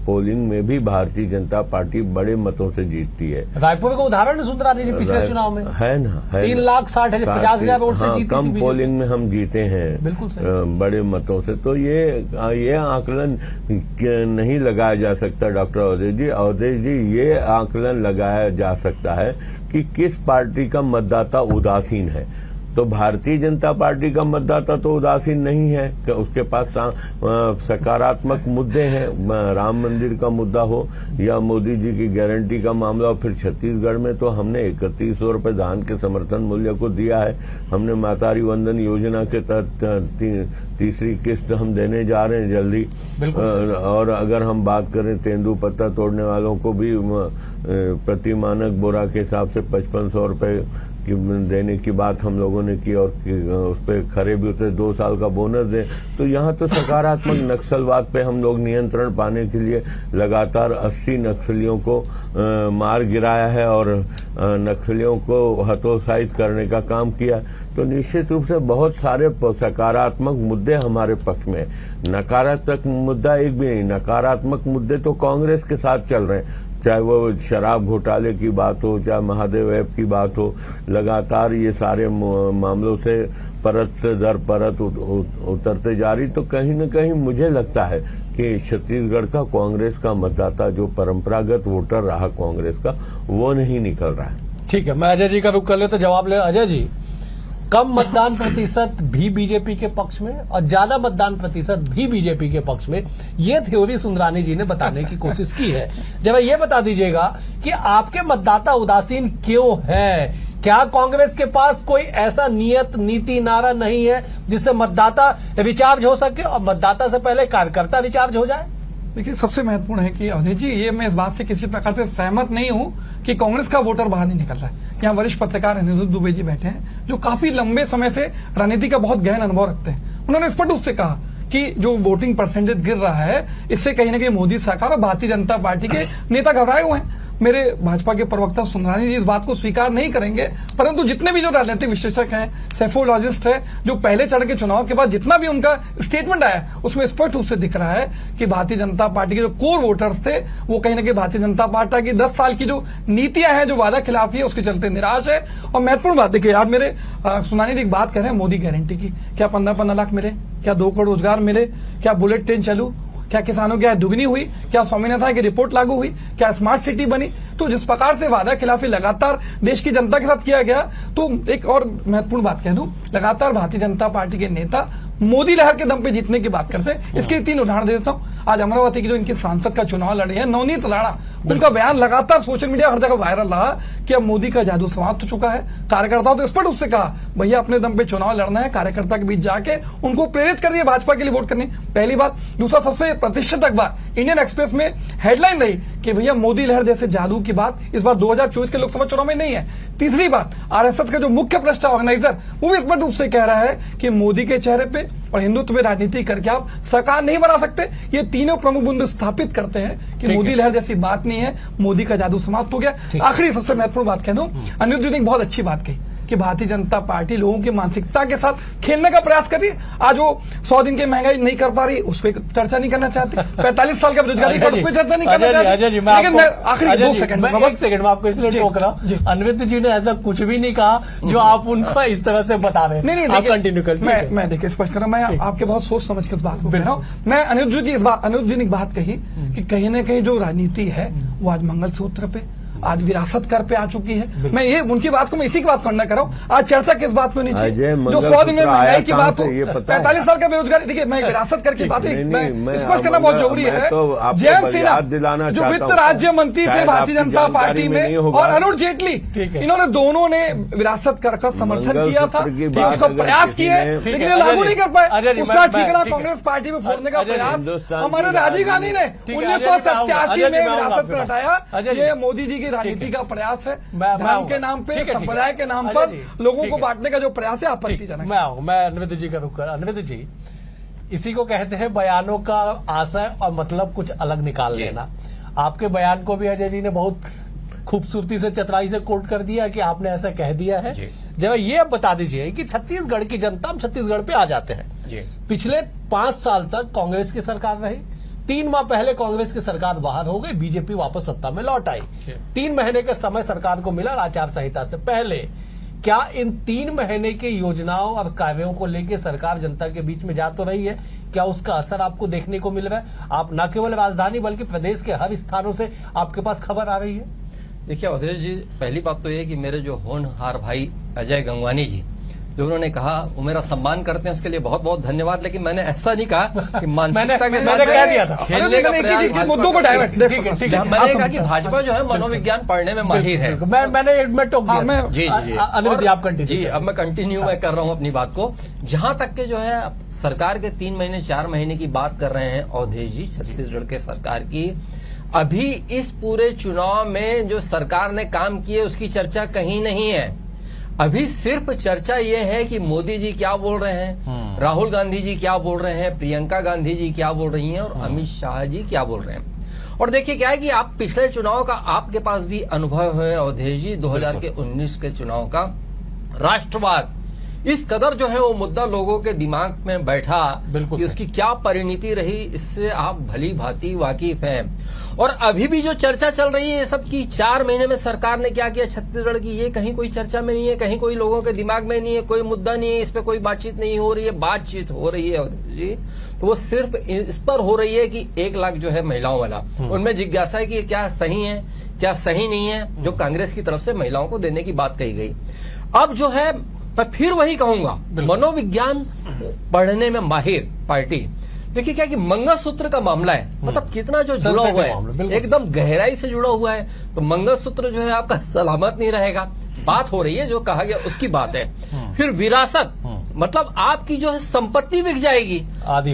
S5: पोलिंग में भी भारतीय जनता पार्टी बड़े मतों से जीतती है।
S2: रायपुर का उदाहरण सुंदरानी जी पिछले चुनाव में
S5: है ना,
S2: 3,50,000 वोट से जीती।
S5: कम पोलिंग में हम जीते हैं,
S2: बिल्कुल सही,
S5: बड़े मतों से। तो ये आकलन नहीं लगाया जा सकता डॉक्टर अवधेश जी, ये आकलन लगाया जा सकता है कि किस पार्टी का मतदाता उदासीन है। तो भारतीय जनता पार्टी का मतदाता तो उदासीन नहीं है, कि उसके पास सकारात्मक मुद्दे हैं, राम मंदिर का मुद्दा हो या मोदी जी की गारंटी का मामला हो। फिर छत्तीसगढ़ में तो हमने 3100 रुपए धान के समर्थन मूल्य को दिया है। हमने मातारी वंदन योजना के तहत तीसरी किस्त हम देने जा रहे हैं जल्दी। और अगर हम बात करें तेंदुपत्ता तोड़ने वालों को भी प्रति मानक बोरा के हिसाब से 5500 रुपए देने की बात हम लोगों ने की और उस पर खरे भी उतरे, 2 साल का बोनस दे। तो यहाँ तो सकारात्मक नक्सलवाद पे हम लोग नियंत्रण पाने के लिए लगातार 80 नक्सलियों को मार गिराया है और नक्सलियों को हतोत्साहित करने का काम किया। तो निश्चित रूप से बहुत सारे सकारात्मक मुद्दे हमारे पक्ष में। नकारात्मक मुद्दा एक भी नहीं, नकारात्मक मुद्दे तो कांग्रेस के साथ चल रहे हैं। चाहे वो शराब घोटाले की बात हो, चाहे महादेव ऐप की बात हो, लगातार ये सारे मामलों से परत से दर परत उतरते जा रही। तो कहीं न कहीं मुझे लगता है कि छत्तीसगढ़ का कांग्रेस का मतदाता, जो परंपरागत वोटर रहा कांग्रेस का, वो नहीं निकल रहा है।
S2: ठीक है, मैं अजय जी का रुख कर ले तो जवाब ले। अजय जी, कम मतदान प्रतिशत भी बीजेपी के पक्ष में और ज्यादा मतदान प्रतिशत भी बीजेपी के पक्ष में, ये थ्योरी सुंदरानी जी ने बताने की कोशिश की है। जब ये बता दीजिएगा कि आपके मतदाता उदासीन क्यों है? क्या कांग्रेस के पास कोई ऐसा नियत नीति नारा नहीं है जिससे मतदाता रिचार्ज हो सके और मतदाता से पहले कार्यकर्ता रिचार्ज हो जाए?
S6: देखिए, सबसे महत्वपूर्ण है कि अवधेश जी, ये मैं इस बात से किसी प्रकार से सहमत नहीं हूं कि कांग्रेस का वोटर बाहर नहीं निकल रहा है। यहाँ वरिष्ठ पत्रकार अनिरुद्ध दुबे जी बैठे हैं, जो काफी लंबे समय से राजनीति का बहुत गहन अनुभव रखते हैं। उन्होंने स्पष्ट रूप से कहा कि जो वोटिंग परसेंटेज गिर रहा है, इससे कहीं ना कहीं मोदी सरकार और भारतीय जनता पार्टी के नेता घबराए हुए हैं। मेरे भाजपा के प्रवक्ता सुंदरानी जी इस बात को स्वीकार नहीं करेंगे, परंतु जितने भी जो राजनीतिक विश्लेषक हैं, सेफोलॉजिस्ट हैं, जो पहले चरण के चुनाव के बाद जितना भी उनका स्टेटमेंट आया, उसमें स्पष्ट रूप से दिख रहा है कि भारतीय जनता पार्टी के जो कोर वोटर्स थे, वो कहीं ना कहीं भारतीय जनता पार्टी की 10 साल की जो नीतियां हैं, जो वादा खिलाफी है, उसके चलते निराश है। और महत्वपूर्ण बात देखिए, आज मेरे सुंदरानी जी एक बात कह रहे हैं मोदी गारंटी की। क्या 15-15 लाख मिले? क्या 2 करोड़ रोजगार मिले? क्या बुलेट ट्रेन चालू? क्या किसानों की आय दुगनी हुई? क्या स्वामीनाथन की रिपोर्ट लागू हुई? क्या स्मार्ट सिटी बनी? तो जिस प्रकार से वादा खिलाफी लगातार देश की जनता के साथ किया गया, तो एक और महत्वपूर्ण बात कह दूं, लगातार भारतीय जनता पार्टी के नेता मोदी लहर के दम पे जीतने की बात करते हैं। इसके 3 उदाहरण देता हूं। आज अमरावती की जो इनकी सांसद का चुनाव लड़े हैं, नवनीत राणा, उनका बयान लगातार सोशल मीडिया हर जगह वायरल रहा कि अब मोदी का जादू समाप्त हो चुका है। कार्यकर्ताओं तो स्पष्ट रूप से कहा, भैया अपने दम पे चुनाव लड़ना है, कार्यकर्ता के बीच जाके उनको प्रेरित करिए भाजपा के लिए वोट करने। पहली बात। दूसरा, सबसे प्रतिष्ठित अखबार इंडियन एक्सप्रेस में हेडलाइन रही कि भैया मोदी लहर जैसे जादू की बात इस बार 2024 के लोकसभा चुनाव में नहीं है। तीसरी बात, आरएसएस का जो मुख्य भ्रष्ट ऑर्गेनाइजर, वो भी स्पष्ट रूप से कह रहा है कि मोदी के चेहरे पे और हिंदुत्व में राजनीति करके आप सरकार नहीं बना सकते। ये तीनों प्रमुख बिंदु स्थापित करते हैं कि मोदी लहर जैसी बात नहीं है, मोदी का जादू समाप्त हो गया। आखिरी सबसे महत्वपूर्ण बात कह दूं, अनिरुद्ध जी ने एक बहुत अच्छी बात कही कि भारतीय जनता पार्टी लोगों की मानसिकता के साथ खेलने का प्रयास कर रही है। आज वो 100 दिन की महंगाई नहीं कर पा रही, उस पर चर्चा नहीं करना चाहती। 45 साल का बेरोजगारी पर उस पर चर्चा नहीं करना चाहती। लेकिन मैं आखिरी 2 सेकंड में
S2: आपको इसलिए टोक रहा हूं, अनिरुद्ध जी ने ऐसा कुछ भी नहीं कहा जो आप उनको इस तरह से बता रहे हैं। नहीं, कंटिन्यू कर।
S6: मैं देखिए स्पष्ट कर रहा हूं, मैं आपके बहुत सोच समझ के इस बात को कह रहा हूं। मैं अनिरुद्ध जी ने एक बात कही कि कहीं ना कहीं जो राजनीति है वो आज मंगलसूत्र पे, आज विरासत कर पे आ चुकी है। मैं ये उनकी बात को, मैं इसी की बात करना कर रहा हूं। आज चर्चा किस बात पे होनी चाहिए? जो 100 दिन में महंगाई की बात हो, 45 साल का बेरोजगारी। देखिए, मैं विरासत कर की बात स्पष्ट करना बहुत जरूरी है। जयंत सिन्हा जो वित्त राज्य मंत्री थे भारतीय जनता पार्टी में, और अरुण जेटली, इन्होंने दोनों ने विरासत कर का समर्थन किया था, उसका प्रयास किया, लेकिन लागू नहीं कर पाए। उसका ठिकाना कांग्रेस पार्टी में फोड़ने का प्रयास हमारे राजीव गांधी ने 1987 में विरासत कर हटाया। ये मोदी जी राजनीति का प्रयास है, धर्म के नाम पे, संप्रदाय के नाम पर लोगों को बांटने का जो प्रयास है आपत्तिजनक।
S2: मैं अनिरुद्ध जी का रुख कर। अनिरुद्ध जी, इसी को कहते हैं बयानों का आशय और मतलब कुछ अलग निकाल लेना। आपके बयान को भी अजय जी ने बहुत खूबसूरती से, चतुराई से कोट कर दिया कि आपने ऐसा कह दिया है। जब ये बता दीजिए कि छत्तीसगढ़ की जनता, हम छत्तीसगढ़ पे आ जाते हैं। पिछले 5 साल तक कांग्रेस की सरकार रही, 3 माह पहले कांग्रेस की सरकार बाहर हो गई, बीजेपी वापस सत्ता में लौट आई। 3 महीने का समय सरकार को मिला आचार संहिता से पहले। क्या इन 3 महीने के योजनाओं और कार्यों को लेकर सरकार जनता के बीच में जा तो रही है? क्या उसका असर आपको देखने को मिल रहा है? आप न केवल राजधानी बल्कि प्रदेश के हर स्थानों से आपके पास खबर आ रही है।
S7: देखिए अवधेश जी, पहली बात तो ये कि मेरे जो होनहार भाई अजय गंगवानी जी, जो उन्होंने कहा, वो मेरा सम्मान करते हैं, उसके लिए बहुत बहुत धन्यवाद। लेकिन मैंने ऐसा नहीं कहा कि मानसिकता के साथ
S2: कह दिया था
S7: खेलने का प्रयास।
S6: मुद्दों को डाइवर्ट।
S7: मैंने कहा कि भाजपा जो है मनोविज्ञान पढ़ने में माहिर है।
S2: मैंने टोक दिया।
S7: जी,
S2: आप कंटिन्यू।
S7: जी, अब मैं कंटिन्यू कर रहा हूँ अपनी बात को। जहां तक के जो है सरकार के 3 महीने 4 महीने की बात कर रहे हैं अवधेश जी, छत्तीसगढ़ के सरकार की, अभी इस पूरे चुनाव में जो सरकार ने काम किए उसकी चर्चा कहीं नहीं है। अभी सिर्फ चर्चा ये है कि मोदी जी क्या बोल रहे हैं, राहुल गांधी जी क्या बोल रहे हैं, प्रियंका गांधी जी क्या बोल रही हैं और अमित शाह जी क्या बोल रहे हैं। और देखिए क्या है कि आप पिछले चुनाव का आपके पास भी अनुभव है अवधेश जी, 2019 के चुनाव का। राष्ट्रवाद इस कदर जो है वो मुद्दा लोगों के दिमाग में बैठा
S2: बिल्कुल
S7: कि उसकी क्या परिणति रही, इससे आप भली भांति वाकिफ हैं। और अभी भी जो चर्चा चल रही है ये सब की 4 महीने में सरकार ने क्या किया छत्तीसगढ़ की, ये कहीं कोई चर्चा में नहीं है, कहीं कोई लोगों के दिमाग में नहीं है, कोई मुद्दा नहीं है, इस पे कोई बातचीत नहीं हो रही है। बातचीत हो रही है जी, तो वो सिर्फ इस पर हो रही है कि 1 लाख जो है महिलाओं वाला, उनमें जिज्ञासा है कि क्या सही है क्या सही नहीं है, जो कांग्रेस की तरफ से महिलाओं को देने की बात कही गई। अब जो है मैं फिर वही कहूंगा, मनोविज्ञान पढ़ने में माहिर पार्टी, देखिए क्या कि मंगलसूत्र का मामला है, मतलब कितना जो जुड़ा हुआ है, एकदम गहराई से जुड़ा हुआ है। तो मंगलसूत्र जो है आपका सलामत नहीं रहेगा। बात हो रही है जो कहा गया उसकी बात है। फिर विरासत, मतलब आपकी जो है संपत्ति बिक जाएगी,
S2: आधी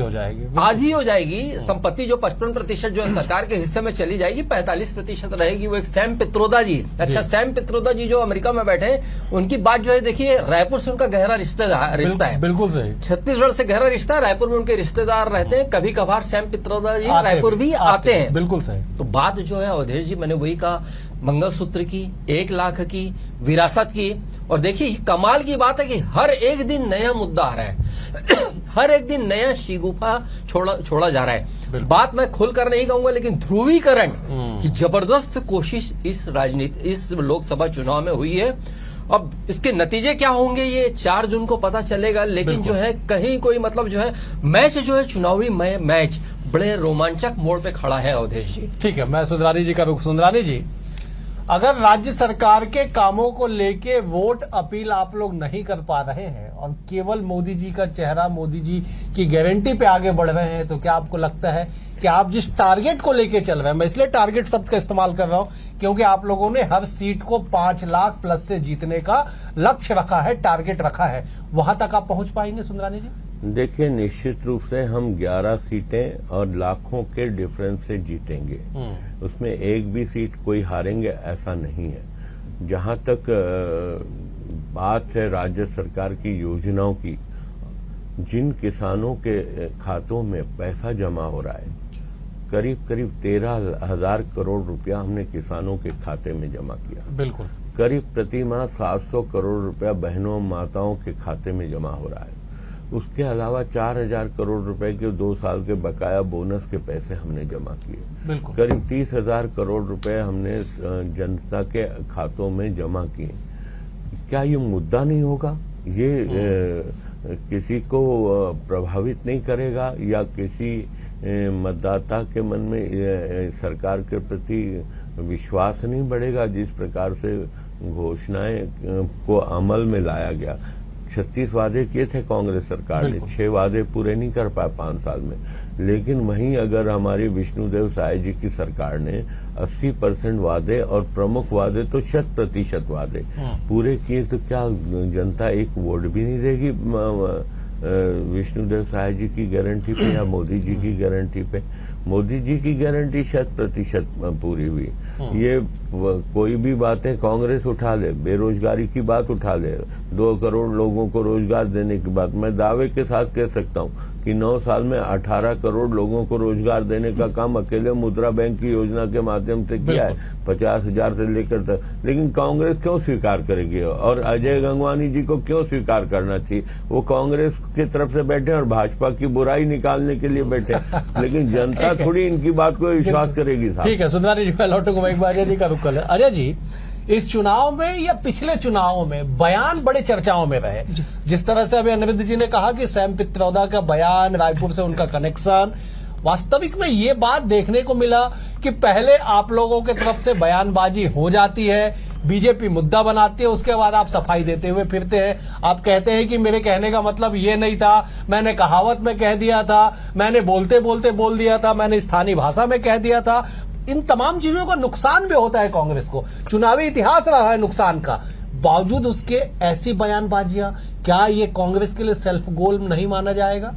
S2: हो जाएगी संपत्ति, जो 55% जो है सरकार के हिस्से में चली जाएगी, 45% रहेगी। वो एक सैम पित्रोदा जी, अच्छा सैम पित्रोदा जी जो अमेरिका में बैठे हैं, उनकी बात जो है देखिए, रायपुर से उनका गहरा रिश्ता है, बिल्कुल सही, छत्तीसगढ़ से गहरा रिश्ता है, रायपुर में उनके रिश्तेदार रहते हैं, कभी कभार सैम पित्रोदा जी रायपुर भी आते हैं, बिल्कुल सही। तो बात जो है अवधेश जी, मैंने वही कहा, मंगलसूत्र की, 1 लाख की, विरासत की। और देखिए कमाल की बात है कि हर एक दिन नया मुद्दा आ रहा है हर एक दिन नया शिगुफा छोड़ा जा रहा है। बात मैं खुलकर नहीं कहूंगा, लेकिन ध्रुवीकरण की जबरदस्त कोशिश इस लोकसभा चुनाव में हुई है। अब इसके नतीजे क्या होंगे ये 4 जून को पता चलेगा, लेकिन जो है कहीं कोई मतलब जो है मैच जो है चुनावी मैच बड़े रोमांचक मोड़ पे खड़ा है अवधेश जी।
S11: ठीक है, मैं सुंदरानी जी का रुख। सुंदरानी जी, अगर राज्य सरकार के कामों को लेके वोट अपील आप लोग नहीं कर पा रहे हैं और केवल मोदी जी का चेहरा, मोदी जी की गारंटी पे आगे बढ़ रहे हैं, तो क्या आपको लगता है कि आप जिस टारगेट को लेके चल रहे हैं, मैं इसलिए टारगेट शब्द का इस्तेमाल कर रहा हूं क्योंकि आप लोगों ने हर सीट को 5 लाख प्लस से जीतने का लक्ष्य रखा है, टारगेट रखा है, वहां तक आप पहुंच पाएंगे सुंदरानी जी?
S5: देखिए, निश्चित रूप से हम 11 सीटें और लाखों के डिफरेंस से जीतेंगे। उसमें एक भी सीट कोई हारेंगे ऐसा नहीं है। जहां तक बात है राज्य सरकार की योजनाओं की, जिन किसानों के खातों में पैसा जमा हो रहा है, करीब 13,000 करोड़ रुपया हमने किसानों के खाते में जमा किया।
S11: बिल्कुल।
S5: करीब प्रति माह 700 करोड़ रुपया बहनों माताओं के खाते में जमा हो रहा है। उसके अलावा 4,000 करोड़ रुपए के 2 साल के बकाया बोनस के पैसे हमने जमा किए। करीब 30,000 करोड़ रुपए हमने जनता के खातों में जमा किए। क्या ये मुद्दा नहीं होगा? ये किसी को प्रभावित नहीं करेगा या किसी मतदाता के मन में सरकार के प्रति विश्वास नहीं बढ़ेगा? जिस प्रकार से घोषणाएं को अमल में लाया गया, 36 वादे किए थे कांग्रेस सरकार ने, 6 वादे पूरे नहीं कर पाए 5 साल में। लेकिन वहीं अगर हमारी विष्णुदेव साय जी की सरकार ने 80% वादे और प्रमुख वादे तो 100% वादे पूरे किए, तो क्या जनता एक वोट भी नहीं देगी विष्णुदेव साय जी की गारंटी पे या मोदी जी की गारंटी पे? मोदी जी की गारंटी 100% पूरी हुई। ये कोई भी बातें कांग्रेस उठा ले, बेरोजगारी की बात उठा ले, 2 करोड़ लोगों को रोजगार देने की बात, मैं दावे के साथ कह सकता हूं कि 9 साल में 18 करोड़ लोगों को रोजगार देने का काम अकेले मुद्रा बैंक की योजना के माध्यम से किया है, 50,000 से लेकर तक। लेकिन कांग्रेस क्यों स्वीकार करेगी? और अजय गंगवानी जी को क्यों स्वीकार करना चाहिए? वो कांग्रेस की तरफ से बैठे और भाजपा की बुराई निकालने के लिए बैठे, लेकिन जनता थोड़ी इनकी बात को विश्वास करेगी।
S11: ठीक है, सुंदरानी जी, मैं लौटूंगा एक बार अजय जी का रुख कर। अजय जी, इस चुनाव में या पिछले चुनावों में बयान बड़े चर्चाओं में रहे, जिस तरह से अभी अनिरुद्ध जी ने कहा कि सैम पित्रोदा का बयान, रायपुर से उनका कनेक्शन, वास्तविक में ये बात देखने को मिला कि पहले आप लोगों के तरफ से बयानबाजी हो जाती है, बीजेपी मुद्दा बनाती है, उसके बाद आप सफाई देते हुए फिरते हैं। आप कहते हैं कि मेरे कहने का मतलब ये नहीं था, मैंने कहावत में कह दिया था, मैंने बोलते बोलते बोल दिया था, मैंने स्थानीय भाषा में कह दिया था। इन तमाम चीजों का नुकसान भी होता है कांग्रेस को, चुनावी इतिहास रहा है नुकसान का। बावजूद उसके ऐसी बयानबाजियां, क्या ये कांग्रेस के लिए सेल्फ गोल नहीं माना जाएगा?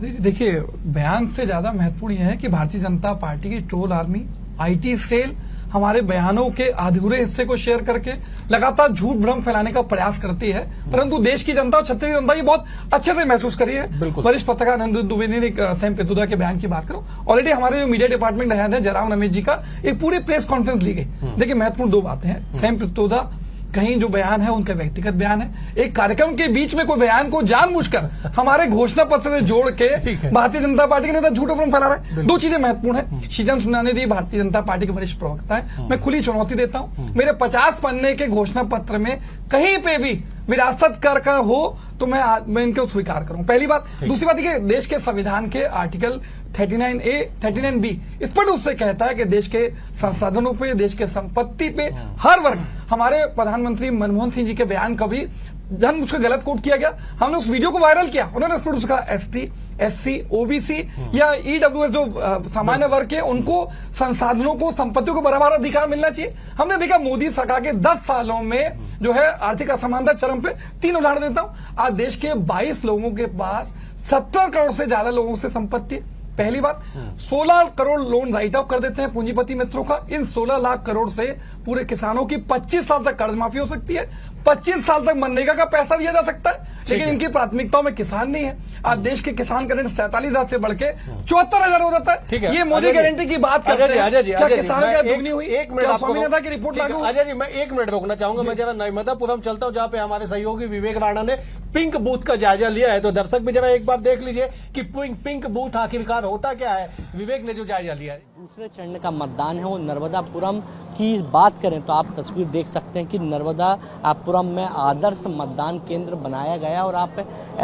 S6: देखिए, बयान से ज्यादा महत्वपूर्ण यह है कि भारतीय जनता पार्टी की ट्रोल आर्मी, आईटी सेल हमारे बयानों के अधूरे हिस्से को शेयर करके लगातार झूठ भ्रम फैलाने का प्रयास करती है, परंतु देश की जनता और छत्तीसगढ़ जनता ये बहुत अच्छे से महसूस करी है। वरिष्ठ पत्रकार अनिरुद्ध दुबे ने सैम पित्रोदा के बयान की बात करो, ऑलरेडी हमारे जो मीडिया डिपार्टमेंट हेड है जयराम रमेश जी का एक पूरी प्रेस कॉन्फ्रेंस ली गई। देखिए, महत्वपूर्ण 2 बातें हैं। सैम पित्रोदा कहीं जो बयान है उनका व्यक्तिगत बयान है। एक कार्यक्रम के बीच में कोई बयान को जानबूझकर हमारे घोषणा पत्र से जोड़ के भारतीय जनता पार्टी के नेता झूठ उपरम फैला रहे हैं। दो चीजें महत्वपूर्ण है। श्रीचंद सुंदरानी जी भारतीय जनता पार्टी के वरिष्ठ प्रवक्ता है, मैं खुली चुनौती देता हूं, मेरे 50 पन्ने के घोषणा पत्र में कहीं पे भी विरासत कर का हो तो मैं इनको स्वीकार करूं। पहली बात। दूसरी बात है कि देश के संविधान के आर्टिकल 39A 39B स्पष्ट रूप से कहता है कि देश के संसाधनों पे, देश के संपत्ति पे हर वर्ग, हमारे प्रधानमंत्री मनमोहन सिंह जी के बयान का भी जानबूझकर गलत कोट किया गया। हमने उस वीडियो को वायरल किया, उन्होंने स्पष्ट उसका ST SC OBC या EWS जो सामान्य वर्ग के, उनको संसाधनों को, संपत्तियों को बराबर अधिकार मिलना चाहिए। हमने देखा मोदी सरकार के 10 सालों में जो है आर्थिक असमानता चरम पे। 3 उदाहरण देता हूं। आज देश के 22 लोगों के पास 70 करोड़ से ज्यादा लोगों से संपत्ति है। पहली बात, 16 करोड़ लोन राइट ऑफ कर देते हैं पूंजीपति मित्रों का। इन 16 लाख करोड़ से पूरे किसानों की 25 साल तक कर्ज माफी हो सकती है, 25 साल तक मनरेगा का पैसा दिया जा सकता है। लेकिन इनकी प्राथमिकताओं में किसान नहीं है। आज देश के किसान का रेट 47,000 से बढ़ के 74,000 हो जाता है। ये मोदी गारंटी की बात करते हैं, क्या किसानों की दुगनी हुई?
S11: एक मिनट,
S6: स्वामीनाथन की रिपोर्ट लागू।
S11: अजय जी, मैं 1 मिनट रोकना चाहूंगा। मैं जरा नर्मदापुरम चलता हूं, जहां पे हमारे सहयोगी विवेक राणा ने पिंक बूथ का जायजा लिया है। तो दर्शक भी जरा एक बार देख लीजिए कि पिंक बूथ आखिरकार होता क्या है। विवेक ने जो जायजा लिया है,
S12: दूसरे चरण का मतदान है वो नर्मदापुरम की बात करें तो आप तस्वीर देख सकते हैं कि नर्मदापुरम में आदर्श मतदान केंद्र बनाया गया और आप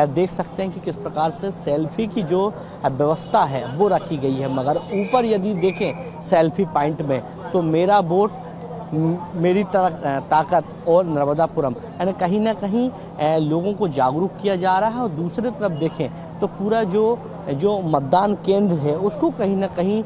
S12: देख सकते हैं कि किस प्रकार से सेल्फी की जो व्यवस्था है वो रखी गई है। मगर ऊपर यदि देखें सेल्फी पॉइंट में तो मेरा वोट मेरी ताकत और नर्मदापुरम, यानी कहीं ना कहीं लोगों को जागरूक किया जा रहा है। और दूसरी तरफ देखें तो पूरा जो मतदान केंद्र है उसको कहीं ना कहीं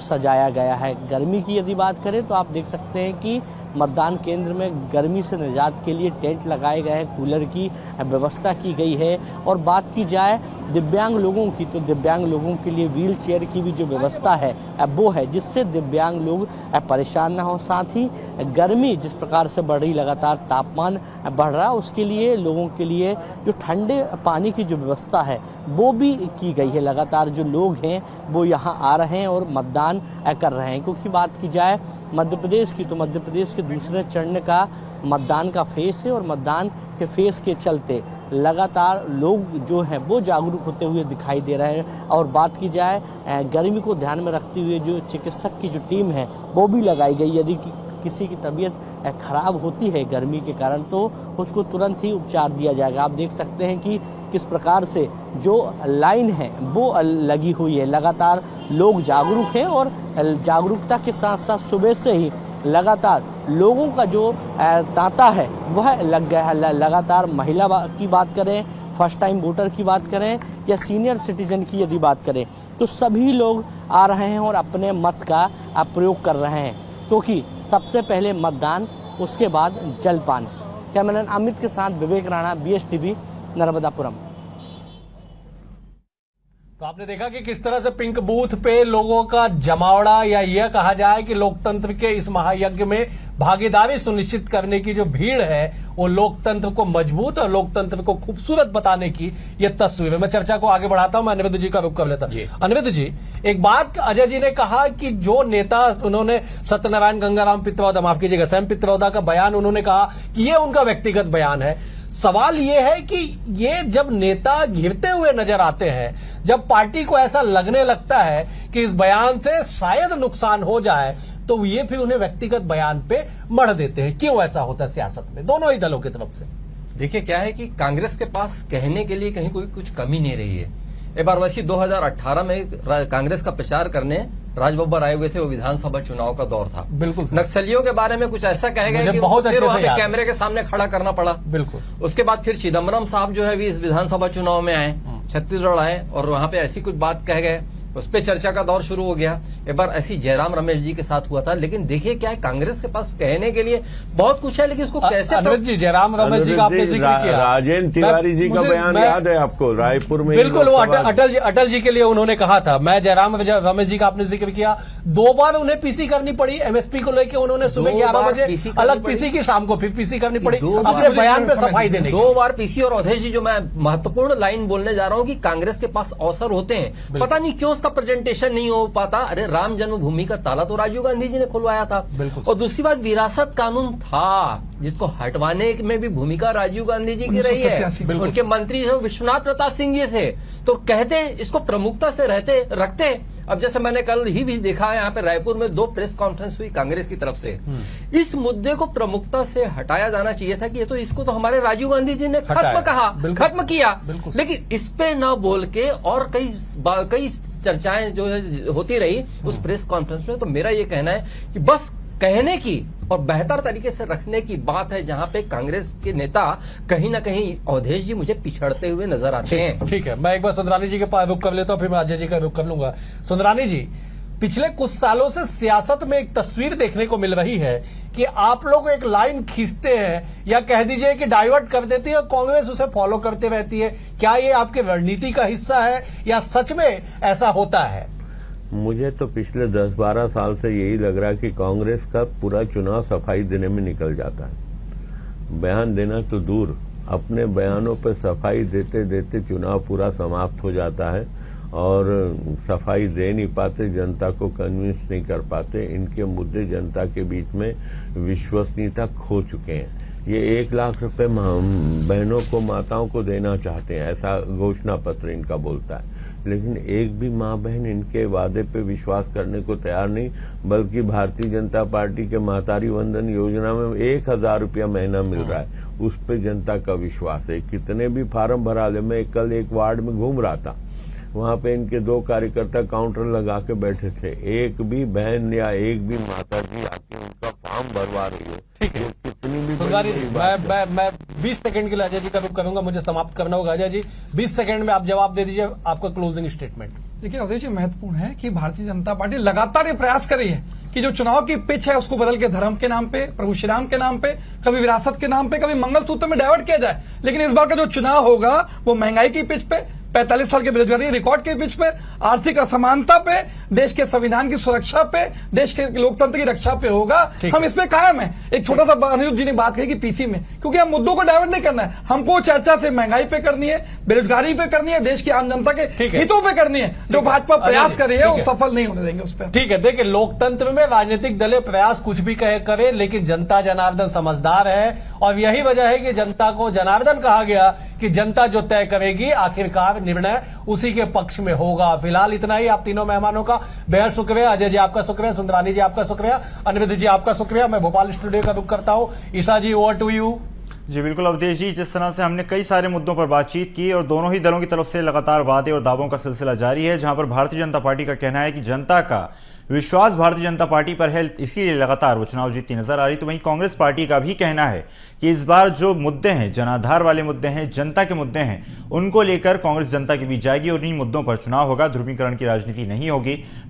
S12: सजाया गया है। गर्मी की यदि बात करें तो आप देख सकते हैं कि मतदान केंद्र में गर्मी से निजात के लिए टेंट लगाए गए हैं, कूलर की व्यवस्था की गई है। और बात की जाए दिव्यांग लोगों की तो दिव्यांग लोगों के लिए व्हील चेयर की भी जो व्यवस्था है वो है, जिससे दिव्यांग लोग परेशान ना हो। साथ ही गर्मी जिस प्रकार से बढ़ रही, लगातार तापमान बढ़ रहा, उसके लिए लोगों के लिए जो ठंडे पानी की जो व्यवस्था है वो भी की गई है। लगातार जो लोग हैं वो यहाँ आ रहे हैं और मतदान कर रहे हैं। क्योंकि बात की जाए मध्य प्रदेश की तो मध्य प्रदेश के दूसरे चरण का मतदान का फेस है और मतदान के फेस के चलते लगातार लोग जो हैं वो जागरूक होते हुए दिखाई दे रहे हैं। और बात की जाए गर्मी को ध्यान में रखते हुए जो चिकित्सक की जो टीम है वो भी लगाई गई। यदि किसी की तबीयत खराब होती है गर्मी के कारण तो उसको तुरंत ही उपचार दिया जाएगा। आप देख सकते हैं कि किस प्रकार से जो लाइन है वो लगी हुई है। लगातार लोग जागरूक हैं और जागरूकता के साथ साथ सुबह से ही लगातार लोगों का जो तांता है वह लग गया है। लगातार महिला की बात करें, फर्स्ट टाइम वोटर की बात करें या सीनियर सिटीजन की यदि बात करें तो सभी लोग आ रहे हैं और अपने मत का प्रयोग कर रहे हैं। क्योंकि सबसे पहले मतदान, उसके बाद जलपान। कैमरामैन अमित के साथ विवेक राणा, BSTV, नर्मदापुरम।
S11: तो आपने देखा कि किस तरह से पिंक बूथ पे लोगों का जमावड़ा, या यह कहा जाए कि लोकतंत्र के इस महायज्ञ में भागीदारी सुनिश्चित करने की जो भीड़ है वो लोकतंत्र को मजबूत और लोकतंत्र को खूबसूरत बताने की ये तस्वीर है। मैं चर्चा को आगे बढ़ाता हूं, मैं अनिरुद्ध जी का रुख कर लेता हूं। अनिरुद्ध जी, एक बात अजय जी ने कहा कि जो नेता, उन्होंने सत्यनारायण गंगाराम पित्रोदा, माफ कीजिएगा सैम पित्रोदा का बयान उन्होंने कहा कि ये उनका व्यक्तिगत बयान है। सवाल ये है कि ये जब नेता घिरते हुए नजर आते हैं, जब पार्टी को ऐसा लगने लगता है कि इस बयान से शायद नुकसान हो जाए, तो ये फिर उन्हें व्यक्तिगत बयान पे मढ़ देते हैं। क्यों ऐसा होता है सियासत में, दोनों ही दलों की तरफ से?
S7: देखिए क्या है कि कांग्रेस के पास कहने के लिए कहीं कोई कुछ कमी नहीं रही है। एक बार वैसे 2018 में कांग्रेस का प्रचार करने राजबब्बर आए हुए थे, वो विधानसभा चुनाव का दौर था।
S11: बिल्कुल।
S7: नक्सलियों के बारे में कुछ ऐसा कह गए कि
S11: बहुत
S7: फिर वहां पे कैमरे के सामने खड़ा करना पड़ा।
S11: बिल्कुल।
S7: उसके बाद फिर चिदम्बरम साहब जो है भी इस विधानसभा चुनाव में आए, छत्तीसगढ़ आए और वहां पे ऐसी कुछ बात कह गए, उस पर चर्चा का दौर शुरू हो गया। एक बार ऐसी जयराम रमेश जी के साथ हुआ था। लेकिन देखिए क्या है, कांग्रेस के पास कहने के लिए बहुत कुछ है, लेकिन उसको कैसे
S11: अनुज जी, जयराम रमेश जी का आपने जिक्र किया,
S5: राजेंद्र तिवारी जी का बयान याद है आपको, रायपुर में?
S11: बिल्कुल, वो अटल जी के लिए उन्होंने कहा था। मैं जयराम रमेश जी का आपने जिक्र किया, 2 बार उन्हें पीसी करनी पड़ी MSP को लेकर। उन्होंने सुबह 11 बजे अलग पीसी की, शाम को फिर पीसी करनी पड़ी अपने बयान पे सफाई देने।
S7: 2 बार पीसी। और अवधेश जी, जो मैं महत्वपूर्ण लाइन बोलने जा रहा हूं कि कांग्रेस के पास अवसर होते हैं, पता नहीं क्यों उसका उसका प्रेजेंटेशन नहीं हो पाता। अरे राम जन्मभूमि का ताला तो राजीव गांधी जी ने खुलवाया था। और दूसरी बात, विरासत कानून था जिसको हटवाने में भी भूमिका राजीव गांधी जी की रही है। उनके मंत्री जो विश्वनाथ प्रताप सिंह जी थे, तो कहते इसको प्रमुखता से रखते। अब जैसे मैंने कल ही भी देखा, यहाँ पे रायपुर में 2 प्रेस कॉन्फ्रेंस हुई कांग्रेस की तरफ से। इस मुद्दे को प्रमुखता से हटाया जाना चाहिए था कि ये तो इसको तो हमारे राजीव गांधी जी ने खत्म किया, लेकिन इस पे ना बोल के और कई चर्चाएं जो होती रही उस प्रेस कॉन्फ्रेंस में। तो मेरा ये कहना है कि बस कहने की और बेहतर तरीके से रखने की बात है, जहां पे कांग्रेस के नेता कहीं ना कहीं अवधेश जी मुझे पिछड़ते हुए नजर आते हैं।
S11: ठीक है, मैं एक बार सुंदरानी जी के पास रुक कर लेता हूं, फिर मैं अजय जी का रुक कर लूंगा। सुंदरानी जी, पिछले कुछ सालों से सियासत में एक तस्वीर देखने को मिल रही है कि आप लोग एक लाइन खींचते हैं या कह दीजिए कि डाइवर्ट कर देती है और कांग्रेस उसे फॉलो करते रहती है। क्या ये आपके रणनीति का हिस्सा है या सच में ऐसा होता है?
S5: मुझे तो पिछले 10-12 साल से यही लग रहा है कि कांग्रेस का पूरा चुनाव सफाई देने में निकल जाता है। बयान देना तो दूर, अपने बयानों पर सफाई देते देते चुनाव पूरा समाप्त हो जाता है और सफाई दे नहीं पाते, जनता को कन्विंस नहीं कर पाते। इनके मुद्दे जनता के बीच में विश्वसनीयता खो चुके हैं। ये 1 लाख रुपए बहनों को, माताओं को देना चाहते हैं, ऐसा घोषणा पत्र इनका बोलता है, लेकिन एक भी माँ बहन इनके वादे पे विश्वास करने को तैयार नहीं। बल्कि भारतीय जनता पार्टी के महतारी वंदन योजना में 1000 रुपया महीना मिल रहा है, उस पे जनता का विश्वास है। कितने भी फार्म भरा ले, मैं कल एक वार्ड में घूम रहा था, वहां पे इनके 2 कार्यकर्ता काउंटर लगा के बैठे थे, एक भी बहन या एक भी माता जी आके उनका फॉर्म भरवा रही है।
S11: ठीक है,
S5: कितनी भी
S11: मैं 20 सेकंड के लिए अजय जी का रुख करूंगा, मुझे समाप्त करना होगा। अजय जी 20 सेकंड में आप जवाब दे दीजिए, आपका क्लोजिंग स्टेटमेंट।
S6: देखिए अवधेश जी, महत्वपूर्ण है कि भारतीय जनता पार्टी लगातार ये प्रयास कर रही है कि जो चुनाव की पिच है उसको बदल के धर्म के नाम पे, प्रभु श्री राम के नाम पे, कभी विरासत के नाम पे, कभी मंगलसूत्र में डाइवर्ट किया जाए। लेकिन इस बार का जो चुनाव होगा वो महंगाई की पिच पे, 45 साल के बेरोजगारी रिकॉर्ड के बीच पे, आर्थिक असमानता पे, देश के संविधान की सुरक्षा पे, देश के लोकतंत्र की रक्षा पे होगा। हम इस पे कायम है। एक छोटा सा अनिरुद्ध जी ने बात कही कि पीसी में, क्योंकि हम मुद्दों को डाइवर्ट नहीं करना है, हमको चर्चा से महंगाई पे करनी है, बेरोजगारी पे करनी है, देश की आम जनता के हितों पे करनी है। जो भाजपा प्रयास कर रही है वो सफल नहीं होने देंगे उस पर।
S11: ठीक है, देखिए लोकतंत्र में राजनीतिक दलें प्रयास कुछ भी करे, लेकिन जनता जनार्दन समझदार है और यही वजह है कि जनता को जनार्दन कहा गया कि जनता जो तय करेगी आखिरकार निर्णय उसी के पक्ष में होगा। फिलहाल इतना ही। आप तीनों मेहमानों का बेहद शुक्रिया। अजय जी आपका शुक्रिया, सुंदरानी जी आपका शुक्रिया, अनिरुद्ध जी आपका शुक्रिया। मैं भोपाल स्टूडियो का रुख करता हूं। ईशा जी, ओवर टू यू।
S1: जी बिल्कुल अवधेश जी, जिस तरह से हमने कई सारे मुद्दों पर बातचीत की और दोनों ही दलों की तरफ से लगातार वादे और दावों का सिलसिला जारी है, जहां पर भारतीय जनता पार्टी का कहना है कि जनता का विश्वास भारतीय जनता पार्टी पर है, इसीलिए लगातार वो चुनाव जीतती नजर आ रही। तो वहीं कांग्रेस पार्टी का भी कहना है कि इस बार जो मुद्दे हैं, जनाधार वाले मुद्दे हैं, जनता के मुद्दे हैं, उनको लेकर कांग्रेस जनता के बीच जाएगी और इन्हीं मुद्दों पर चुनाव होगा। ध्रुवीकरण की राजनीति नहीं होगी।